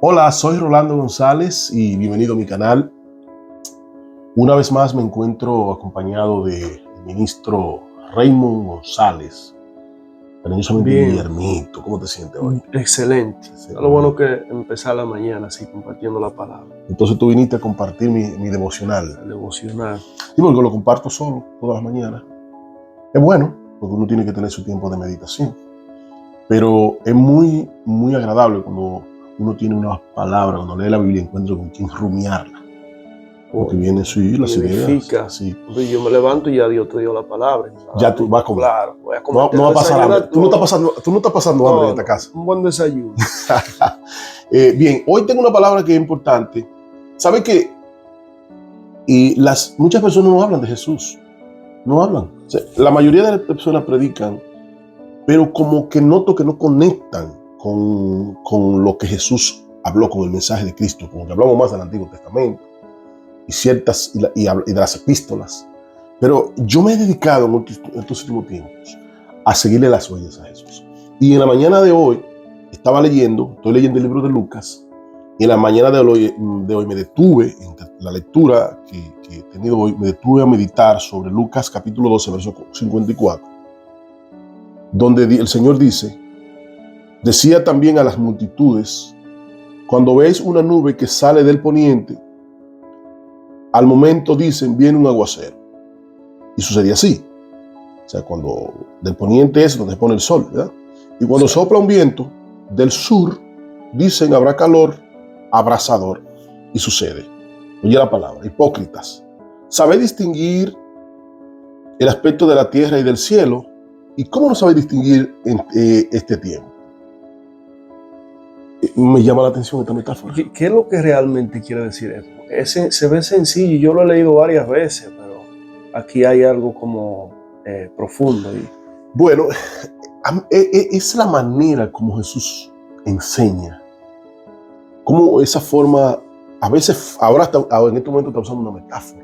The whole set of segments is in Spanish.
Hola, soy Rolando González y bienvenido a mi canal. Una vez más me encuentro acompañado del ministro Raymond González, cariñosamente Bien, Guillermito. ¿Cómo te sientes hoy? excelente. Sí, Lo bueno que empezar la mañana así compartiendo la palabra, Entonces tú viniste a compartir mi devocional. el devocional. Y porque lo comparto solo todas las mañanas. Es bueno, porque uno tiene que tener su tiempo de meditación. Pero es muy agradable cuando uno tiene una palabra, cuando lee la Biblia, encuentra con quien rumiarla. Porque vienen las ideas. Edifica. Sí. Entonces yo me levanto y ya Dios te dio la palabra. Ya tú vas a comer. Claro, voy a comer. No va a pasar hambre. Tú no estás pasando hambre en esta casa. Un buen desayuno. Bien, hoy tengo una palabra que es importante. ¿Sabe que muchas personas no hablan de Jesús? No hablan. O sea, la mayoría de las personas predican, pero como que noto que no conectan con lo que Jesús habló, con el mensaje de Cristo, como que hablamos más del Antiguo Testamento y de las epístolas. Pero yo me he dedicado en estos últimos tiempos a seguirle las huellas a Jesús. Y en la mañana de hoy estoy leyendo el libro de Lucas, y en la mañana de hoy me detuve, en la lectura que he tenido hoy, me detuve a meditar sobre Lucas capítulo 12, verso 54, donde el Señor dice: decía también a las multitudes, cuando veis una nube que sale del poniente, al momento dicen, viene un aguacero. Y sucedía así. O sea, cuando del poniente es donde se pone el sol, ¿verdad? Y cuando sopla un viento del sur, dicen, habrá calor abrasador. Y sucede. Oye la palabra, hipócritas. ¿Sabéis distinguir el aspecto de la tierra y del cielo? ¿Y cómo no sabéis distinguir este tiempo? Me llama la atención esta metáfora. ¿Qué es lo que realmente quiere decir eso? Porque se ve sencillo, yo lo he leído varias veces, pero aquí hay algo como profundo. Bueno, es la manera como Jesús enseña. Como esa forma, a veces, ahora en este momento está usando una metáfora,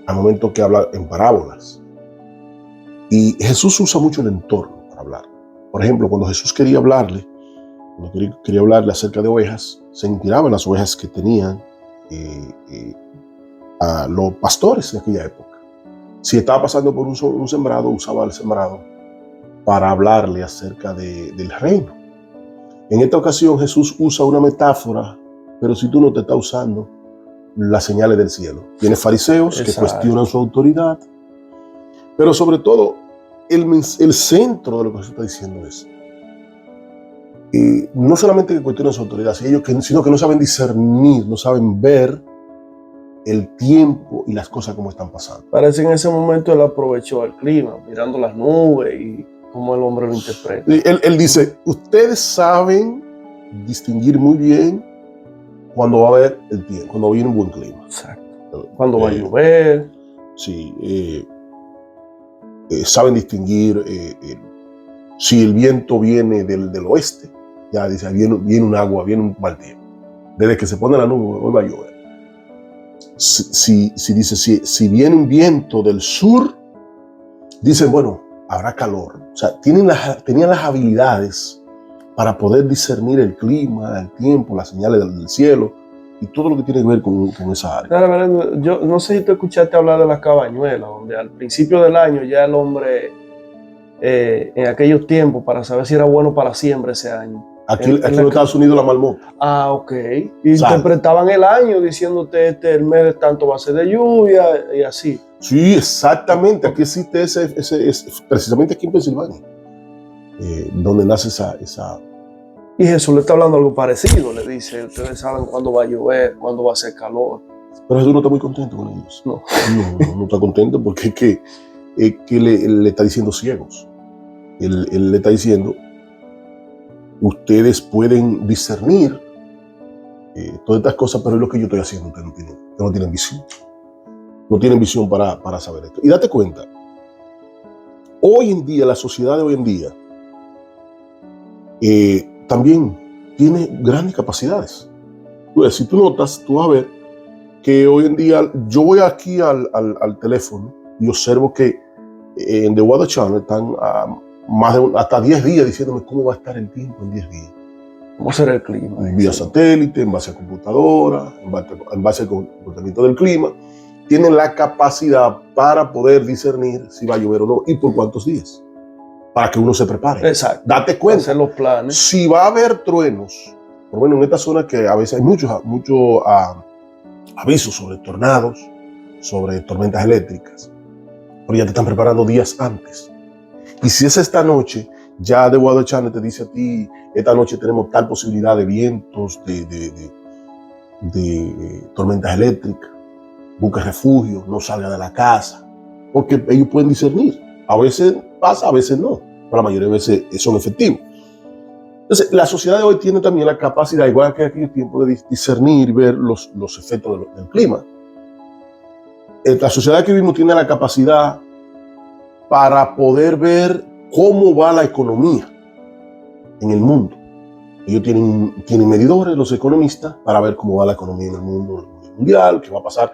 al momento que habla en parábolas. Y Jesús usa mucho el entorno para hablar. Por ejemplo, cuando Jesús quería hablarle acerca de ovejas, se inspiraba en las ovejas que tenían a los pastores de aquella época. Si estaba pasando por un sembrado, usaba el sembrado para hablarle acerca del reino. En esta ocasión Jesús usa una metáfora, pero si tú no te estás usando las señales del cielo. Tienes fariseos que cuestionan su autoridad, pero sobre todo el centro de lo que Jesús está diciendo es no solamente que cuestionan su autoridad, sino que no saben discernir, no saben ver el tiempo y las cosas como están pasando. Parece que en ese momento él aprovechó el clima, mirando las nubes y cómo el hombre lo interpreta. Él dice, ustedes saben distinguir muy bien cuando va a haber el tiempo, cuando viene un buen clima. Exacto. Cuando va a llover. Sí, saben distinguir si el viento viene del oeste, ya dice, viene un agua, viene un mal tiempo. Desde que se pone la nube, hoy va a llover. Si viene un viento del sur, dicen, bueno, habrá calor. O sea, tenían las habilidades para poder discernir el clima, el tiempo, las señales del cielo y todo lo que tiene que ver con esa área. Yo no sé si tú escuchaste hablar de la cabañuela, donde al principio del año ya el hombre, en aquellos tiempos, para saber si era bueno para la siembra ese año. Aquí en los Estados Unidos la marmota. Ah, ok. Interpretaban el año diciéndote el mes de tanto va a ser de lluvia y así. Sí, exactamente. Aquí existe precisamente aquí en Pensilvania, donde nace esa. Y Jesús le está hablando algo parecido. Le dice, ustedes saben cuándo va a llover, cuándo va a hacer calor. Pero Jesús no está muy contento con ellos. No está contento porque es que le está diciendo ciegos. Él le está diciendo, ustedes pueden discernir todas estas cosas, pero es lo que yo estoy haciendo. Ustedes no tienen visión. No tienen visión para saber esto. Y date cuenta, hoy en día, la sociedad de hoy en día, también tiene grandes capacidades. Pues, si tú notas, tú vas a ver que hoy en día, yo voy aquí al teléfono y observo que en The Weather Channel están hasta 10 días diciéndome cómo va a estar el tiempo en 10 días. ¿Cómo será el clima? Vía satélite, en base a computadora, en base al comportamiento del clima, tienen la capacidad para poder discernir si va a llover o no y por cuántos días, para que uno se prepare. Exacto. Date cuenta, hacer los planes. Si va a haber truenos, por lo menos en esta zona que a veces hay muchos avisos sobre tornados, sobre tormentas eléctricas, pero ya te están preparando días antes. Y si es esta noche, ya The Weather Channel te dice a ti, esta noche tenemos tal posibilidad de vientos, de tormentas eléctricas, busca refugio, no salga de la casa, porque ellos pueden discernir. A veces pasa, a veces no, pero la mayoría de veces son efectivos. Entonces, la sociedad de hoy tiene también la capacidad, igual que en aquel tiempo, de discernir y ver los efectos del clima. La sociedad que vivimos tiene la capacidad para poder ver cómo va la economía en el mundo. Ellos tienen medidores, los economistas, para ver cómo va la economía en el mundo mundial, qué va a pasar,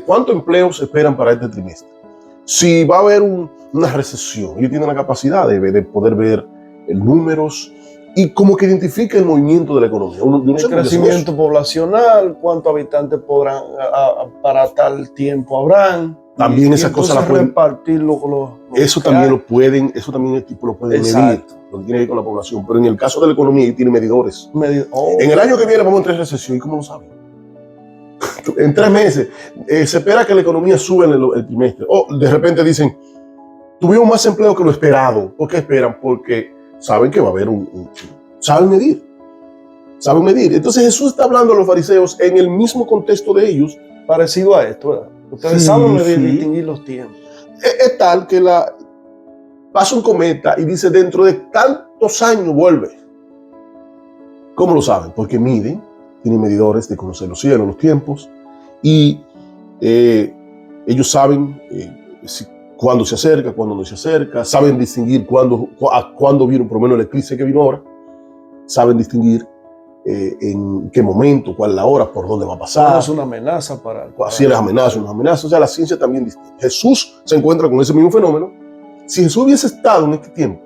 cuántos empleos se esperan para este trimestre. Si va a haber una recesión, ellos tienen la capacidad de poder ver números y como que identifica el movimiento de la economía. El crecimiento poblacional, cuántos habitantes podrán para tal tiempo habrán. También esas cosas las pueden repartir eso también lo pueden el tipo lo pueden medir, lo que tiene que ver con la población. Pero en el caso de la economía, tiene medidores. En el año que viene vamos a entrar en recesión. ¿Y cómo lo saben? En 3 meses se espera que la economía suba en el trimestre. O de repente dicen, tuvimos más empleo que lo esperado. ¿Por qué esperan? Porque saben que va a haber saben medir. Entonces Jesús está hablando a los fariseos en el mismo contexto de ellos. Parecido a esto, ¿verdad? Ustedes saben medir, distinguir los tiempos. Es tal que pasa un cometa y dice, dentro de tantos años vuelve. ¿Cómo lo saben? Porque miden, tienen medidores de conocer los cielos, los tiempos, y ellos saben cuándo se acerca, cuándo no se acerca, saben distinguir cuándo vieron, por lo menos el eclipse que vino ahora, saben distinguir en qué momento, cuál es la hora, por dónde va a pasar. Es una amenaza para si es amenaza, no es amenaza. O sea, la ciencia también distingue. Jesús se encuentra con ese mismo fenómeno. Si Jesús hubiese estado en este tiempo,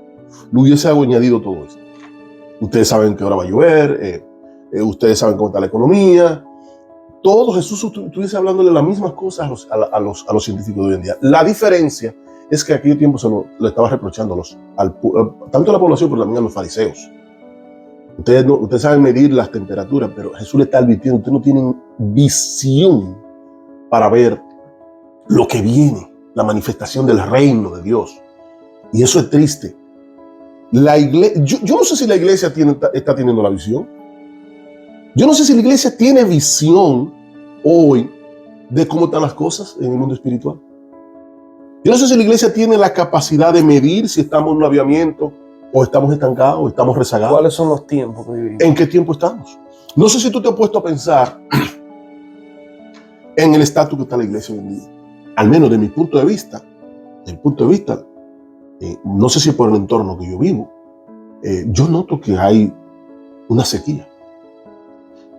le hubiese añadido todo esto. Ustedes saben qué hora va a llover, ustedes saben cómo está la economía. Todo Jesús estuviese hablándole las mismas cosas a los científicos de hoy en día. La diferencia es que en aquel tiempo se lo estaba reprochando tanto a la población, pero también a los fariseos. Ustedes saben medir las temperaturas, pero Jesús le está advirtiendo, ustedes no tienen visión para ver lo que viene, la manifestación del reino de Dios. Y eso es triste. Yo no sé si la iglesia está teniendo la visión. Yo no sé si la iglesia tiene visión hoy de cómo están las cosas en el mundo espiritual. Yo no sé si la iglesia tiene la capacidad de medir si estamos en un avivamiento, o estamos estancados, o estamos rezagados. ¿Cuáles son los tiempos que vivimos? ¿En qué tiempo estamos? No sé si tú te has puesto a pensar en el estatus que está la iglesia hoy en día. Al menos de mi punto de vista, no sé si por el entorno que yo vivo, yo noto que hay una sequía.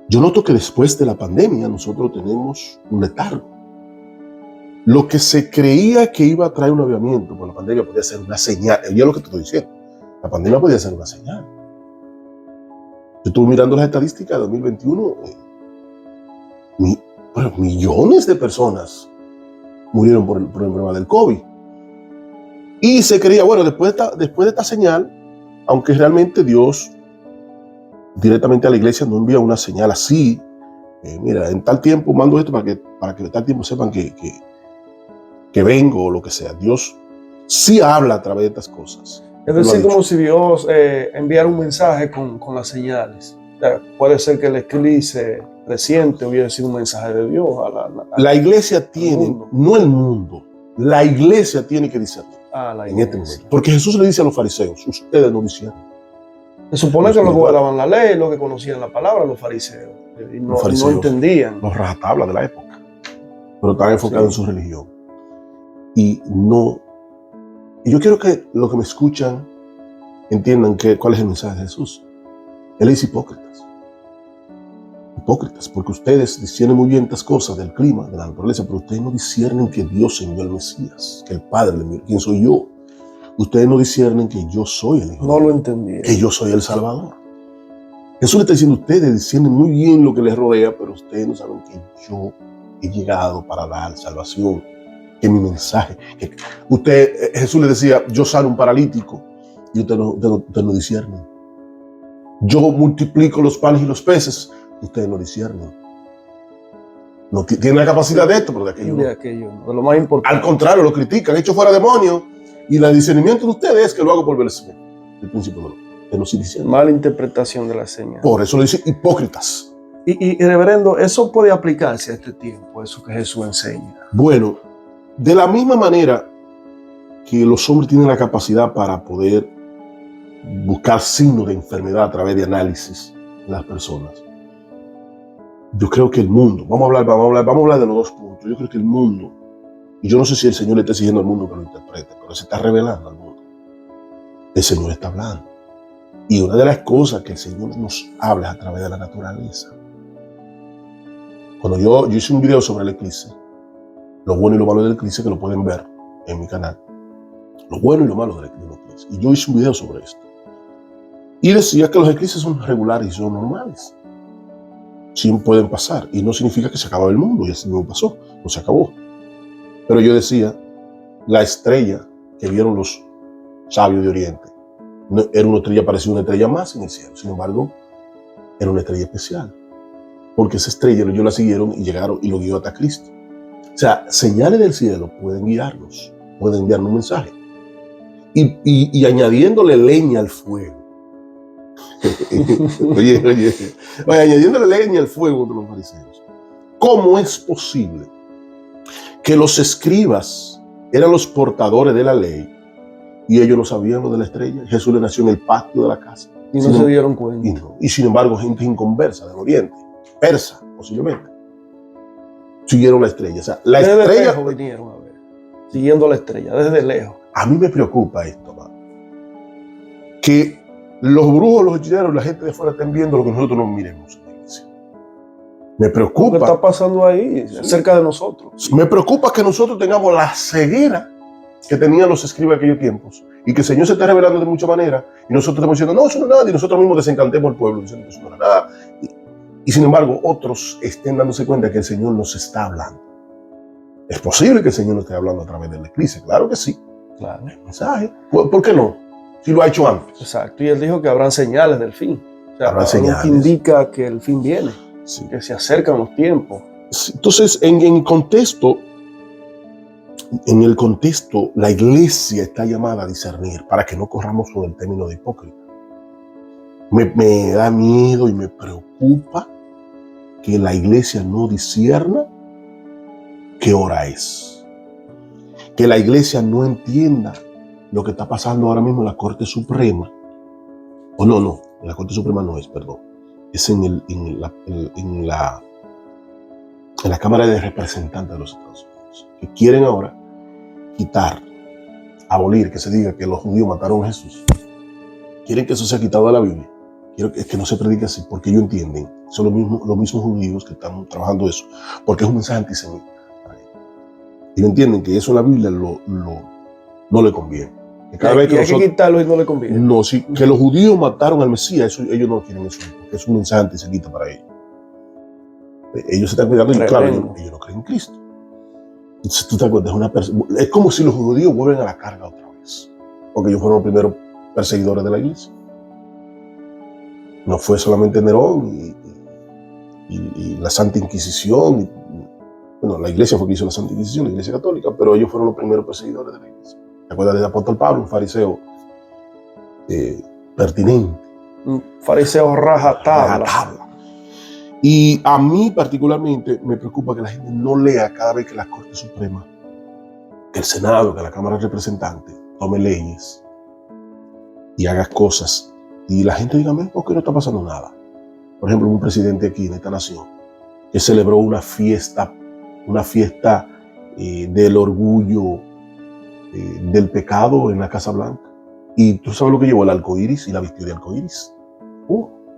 Yo noto que después de la pandemia nosotros tenemos un letargo. Lo que se creía que iba a traer un avivamiento por la pandemia podía ser una señal. Oye lo que te estoy diciendo. La pandemia podía ser una señal. Yo estuve mirando las estadísticas de 2021. Millones de personas murieron por el problema del COVID. Y se creía, bueno, después de esta señal, aunque realmente Dios directamente a la iglesia no envía una señal así, mira, en tal tiempo mando esto para que en tal tiempo sepan que vengo o lo que sea. Dios sí habla a través de estas cosas. Es decir, como si Dios enviara un mensaje con las señales. O sea, puede ser que el eclipse reciente hubiera sido un mensaje de Dios. La iglesia tiene, no el mundo, la iglesia tiene que discernir en este momento. Porque Jesús le dice a los fariseos, ustedes no disciernen. Se supone que los que guardaban la ley, los que conocían la palabra, los fariseos. Y no entendían. Los rajatablas de la época. Pero estaban enfocados en su religión. Y yo quiero que los que me escuchan entiendan cuál es el mensaje de Jesús. Él dice hipócritas. Hipócritas, porque ustedes disciernen muy bien estas cosas del clima, de la naturaleza, pero ustedes no disciernen que Dios envió al Mesías, que el Padre le envió. ¿Quién soy yo? ustedes no disciernen que yo soy el Hijo No de lo Dios, entendí. que yo soy el Salvador. Jesús le está diciendo, ustedes disciernen muy bien lo que les rodea, pero ustedes no saben que yo he llegado para dar salvación, que mi mensaje, que Jesús le decía, yo sano un paralítico, y ustedes no disciernen. Yo multiplico los panes y los peces, ustedes no disciernen. No tienen la capacidad de esto, pero de aquello no. De aquello, no. De lo más importante. Al contrario, lo critican, hecho fuera demonio, y el discernimiento de ustedes es que lo hago por velocidad. El principio de no se discierne. Mala interpretación de la señal. Por eso lo dicen hipócritas. Y reverendo, ¿eso puede aplicarse a este tiempo, eso que Jesús enseña? Bueno, de la misma manera que los hombres tienen la capacidad para poder buscar signos de enfermedad a través de análisis en las personas, yo creo que el mundo, vamos a hablar de los dos puntos. Yo creo que el mundo, y yo no sé si el Señor le está exigiendo al mundo que lo interprete, pero se está revelando al mundo. El Señor está hablando. Y una de las cosas que el Señor nos habla es a través de la naturaleza. Cuando yo hice un video sobre el eclipse, lo bueno y lo malo del eclipse, que lo pueden ver en mi canal, lo bueno y lo malo del eclipse. Y yo hice un video sobre esto. Y decía que los eclipses son regulares y son normales. Sí pueden pasar. Y no significa que se acaba el mundo. Y así mismo pasó. No se acabó. Pero yo decía, la estrella que vieron los sabios de Oriente, no, era una estrella, parecía una estrella más en el cielo. Sin embargo, era una estrella especial. Porque esa estrella ellos la siguieron y llegaron y lo guió hasta Cristo. O sea, señales del cielo pueden guiarnos, pueden enviarnos un mensaje. Y añadiéndole leña al fuego. oye, añadiéndole leña al fuego de los fariseos. ¿Cómo es posible que los escribas eran los portadores de la ley y ellos no sabían lo de la estrella? Jesús le nació en el patio de la casa. Y no se dieron cuenta. Y sin embargo, gente inconversa del Oriente, persa posiblemente, siguieron la estrella. O sea, la desde estrella lejos vinieron a ver, siguiendo la estrella, desde lejos. A mí me preocupa esto, man. Que los brujos, los hechiceros, la gente de fuera estén viendo lo que nosotros no miremos en la iglesia. Me preocupa. ¿Qué está pasando ahí, cerca de nosotros? Me preocupa que nosotros tengamos la ceguera que tenían los escribas de aquellos tiempos y que el Señor se está revelando de muchas maneras y nosotros estamos diciendo, no, eso no es nada, y nosotros mismos desencantemos al pueblo diciendo que eso no era nada. Y sin embargo, otros estén dándose cuenta que el Señor nos está hablando. Es posible que el Señor nos esté hablando a través del eclipse, claro que sí. Claro. El mensaje. ¿Por qué no? Si lo ha hecho antes. Exacto. Y él dijo que habrán señales del fin. O sea, Habrá algo señales. que indica que el fin viene, Sí. que se acercan los tiempos. Sí. Entonces, en el contexto, la iglesia está llamada a discernir para que no corramos con el término de hipócrita. Me da miedo y me preocupa que la iglesia no discierna qué hora es. Que la iglesia no entienda lo que está pasando ahora mismo en la Corte Suprema. O no, en la Corte Suprema no es, perdón. Es en la Cámara de Representantes de los Estados Unidos. Que quieren ahora quitar, abolir, que se diga que los judíos mataron a Jesús. Quieren que eso sea quitado de la Biblia. Quiero que no se predique así, porque ellos entienden, son los mismos judíos que están trabajando eso, porque es un mensaje antisemita para ellos. Ellos entienden que eso en la Biblia no le conviene. Que cada vez que hay que quitarlo y no le conviene. No, sí, que los judíos mataron al Mesías, eso, ellos no quieren eso, porque es un mensaje antisemita para ellos. Ellos se están cuidando y claro, ellos no creen en Cristo. Entonces tú te acuerdas, es como si los judíos vuelven a la carga otra vez, porque ellos fueron los primeros perseguidores de la iglesia. No fue solamente Nerón y la Santa Inquisición. Bueno, la iglesia fue que hizo la Santa Inquisición, la iglesia católica, pero ellos fueron los primeros perseguidores de la iglesia. ¿Te acuerdas del apóstol Pablo, un fariseo pertinente? Un fariseo rajatabla. Y a mí particularmente me preocupa que la gente no lea cada vez que la Corte Suprema, que el Senado, que la Cámara de Representantes tome leyes y haga cosas. Y la gente diga, ¿por qué no está pasando nada? Por ejemplo, un presidente aquí en esta nación que celebró una fiesta del orgullo del pecado en la Casa Blanca. Y tú sabes lo que llevó, el arco iris, y la vistió de arco iris.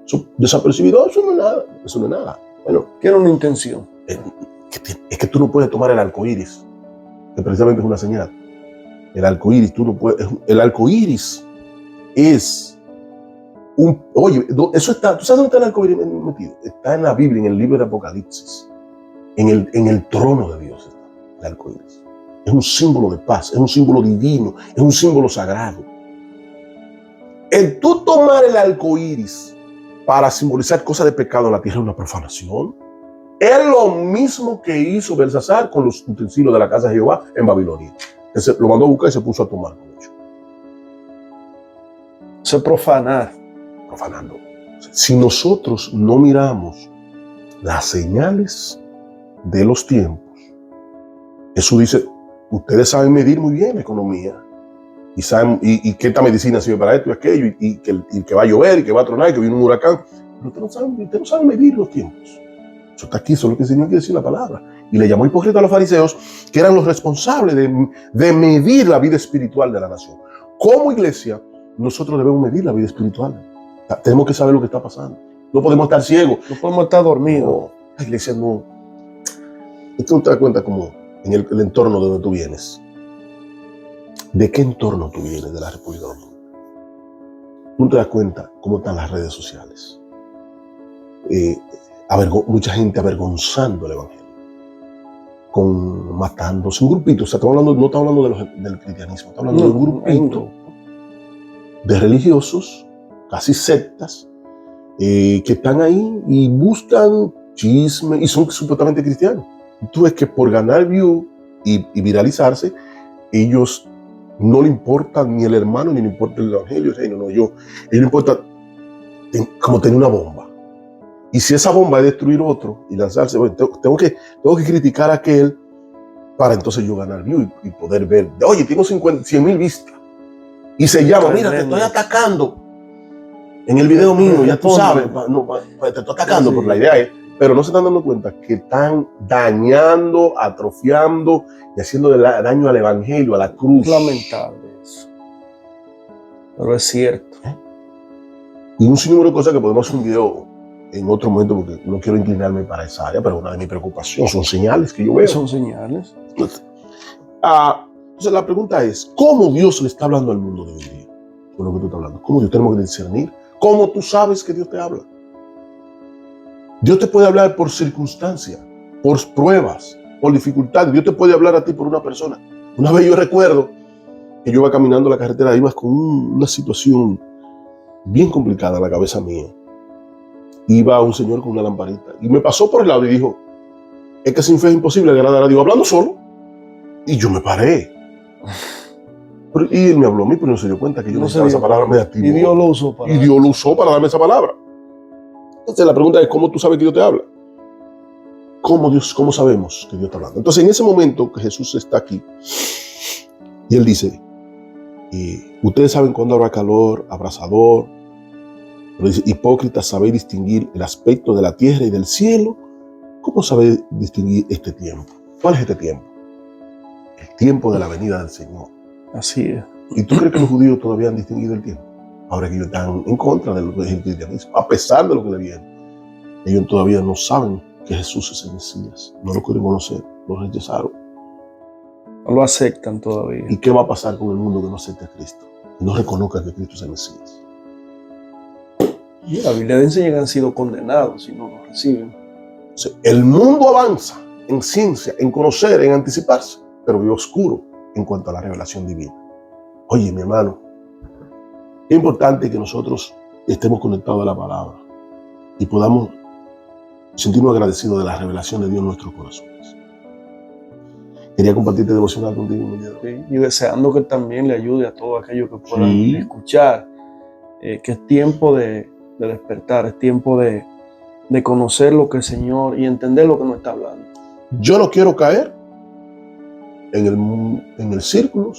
Eso desapercibido, eso no es nada. Bueno, que era una intención. Es que tú no puedes tomar el arco iris, que precisamente es una señal, El arco iris, tú no puedes. El arco iris es un. Oye, eso está. ¿Tú sabes dónde está el arco iris metido? Está en la Biblia, en el libro de Apocalipsis. En el trono de Dios está el arco iris. Es un símbolo de paz, es un símbolo divino, es un símbolo sagrado. El tú tomar el arco iris para simbolizar cosas de pecado en la tierra es una profanación. Es lo mismo que hizo Belsasar con los utensilios de la casa de Jehová en Babilonia. Lo mandó a buscar y se puso a tomar mucho. Eso es profanar. Profanando. Si nosotros no miramos las señales de los tiempos, Jesús dice, ustedes saben medir muy bien la economía y saben y que esta medicina sirve para esto y aquello y que va a llover y que va a tronar y que viene un huracán. Pero ustedes no saben medir los tiempos. Eso está aquí, eso es lo que el Señor quiere decir la palabra. Y le llamó hipócrita a los fariseos, que eran los responsables de medir la vida espiritual de la nación. Como iglesia, nosotros debemos medir la vida espiritual. Tenemos que saber lo que está pasando. No podemos estar ciegos. No podemos estar dormidos. No, la iglesia no. Tú no te das cuenta como en el entorno de donde tú vienes. ¿De qué entorno tú vienes de la República Dominicana? Tú no te das cuenta cómo están las redes sociales. Mucha gente avergonzando el evangelio, matándose, un grupito. O sea, no estamos hablando del cristianismo, estamos hablando de un grupito de religiosos, casi sectas, que están ahí y buscan chisme y son supuestamente cristianos. Tú ves que por ganar view y viralizarse, ellos no le importa ni el hermano, ni le importa el evangelio, ellos le importa como tener una bomba. Y si esa bomba es destruir otro y lanzarse, bueno, tengo que criticar a aquel para entonces yo ganar view y poder ver. Oye, tengo 100,000 vistas. Y se llama, mira, te estoy atacando. En el video mío, ya tú sabes, te estoy atacando, porque la idea es, pero no se están dando cuenta que están dañando, atrofiando y haciendo daño al evangelio, a la cruz. Es lamentable eso. Pero es cierto. Y un sinnúmero de cosas que podemos hacer un video en otro momento, porque no quiero inclinarme para esa área, pero una de mis preocupaciones son señales que yo veo. Son señales. Entonces la pregunta es, ¿cómo Dios le está hablando al mundo de hoy día? Con lo que tú estás hablando. ¿Cómo Dios tenemos que discernir? ¿Cómo tú sabes que Dios te habla? Dios te puede hablar por circunstancias, por pruebas, por dificultades. Dios te puede hablar a ti por una persona. Una vez yo recuerdo que yo iba caminando la carretera, iba con una situación bien complicada en la cabeza mía. Iba un señor con una lamparita y me pasó por el lado y dijo, es que sin fe es imposible agradar a Dios, hablando solo. Y yo me paré. Y él me habló a mí, pero no se dio cuenta que yo no necesitaba esa palabra, me activó. Y Dios lo usó para darme esa palabra. Entonces la pregunta es, ¿cómo tú sabes que Dios te habla? ¿Cómo sabemos que Dios está hablando? Entonces en ese momento que Jesús está aquí, y él dice, ustedes saben cuándo habrá calor, abrasador. Pero dice, hipócritas, sabéis distinguir el aspecto de la tierra y del cielo. ¿Cómo sabéis distinguir este tiempo? ¿Cuál es este tiempo? El tiempo de la venida del Señor. Así es. ¿Y tú crees que los judíos todavía han distinguido el tiempo? Ahora que ellos están en contra de lo que es el cristianismo, a pesar de lo que le viene. Ellos todavía no saben que Jesús es el Mesías. No lo quieren conocer, lo rechazaron. No lo aceptan todavía. ¿Y qué va a pasar con el mundo que no acepte a Cristo? Que no reconozca que Cristo es el Mesías. Y la Biblia enseña que han sido condenados si no lo reciben. El mundo avanza en ciencia, en conocer, en anticiparse, pero vive oscuro en cuanto a la revelación divina. Oye, mi hermano, es importante que nosotros estemos conectados a la palabra y podamos sentirnos agradecidos de la revelación de Dios en nuestros corazones. Quería compartirte devocional contigo, mi Dios. Sí, y deseando que también le ayude a todos aquellos que puedan escuchar, que es tiempo de despertar, es tiempo de conocer lo que el Señor y entender lo que nos está hablando. Yo no quiero caer en el círculo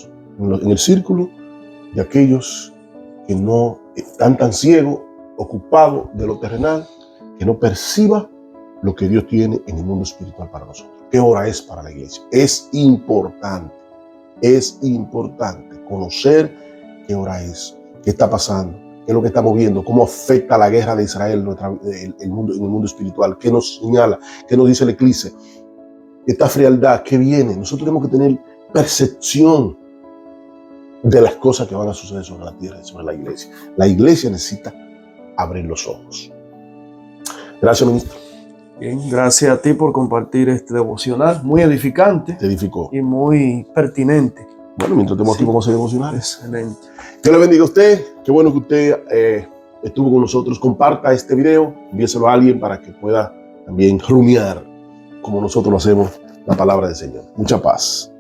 de aquellos que no están tan ciegos, ocupados de lo terrenal, que no perciba lo que Dios tiene en el mundo espiritual para nosotros. ¿Qué hora es para la iglesia? Es importante conocer qué hora es, qué está pasando, qué es lo que estamos viendo, cómo afecta la guerra de Israel en el mundo espiritual, qué nos señala, qué nos dice el eclipse, esta frialdad que viene. Nosotros tenemos que tener percepción de las cosas que van a suceder sobre la tierra y sobre la iglesia. La iglesia necesita abrir los ojos. Gracias, ministro. Bien, gracias a ti por compartir este devocional, muy edificante. Te edificó. Y muy pertinente. Bueno, mientras estemos aquí vamos a ser devocionales. Excelente. Dios le bendiga a usted. Qué bueno que usted estuvo con nosotros. Comparta este video, envíeselo a alguien para que pueda también rumiar, como nosotros lo hacemos, la palabra del Señor. Mucha paz.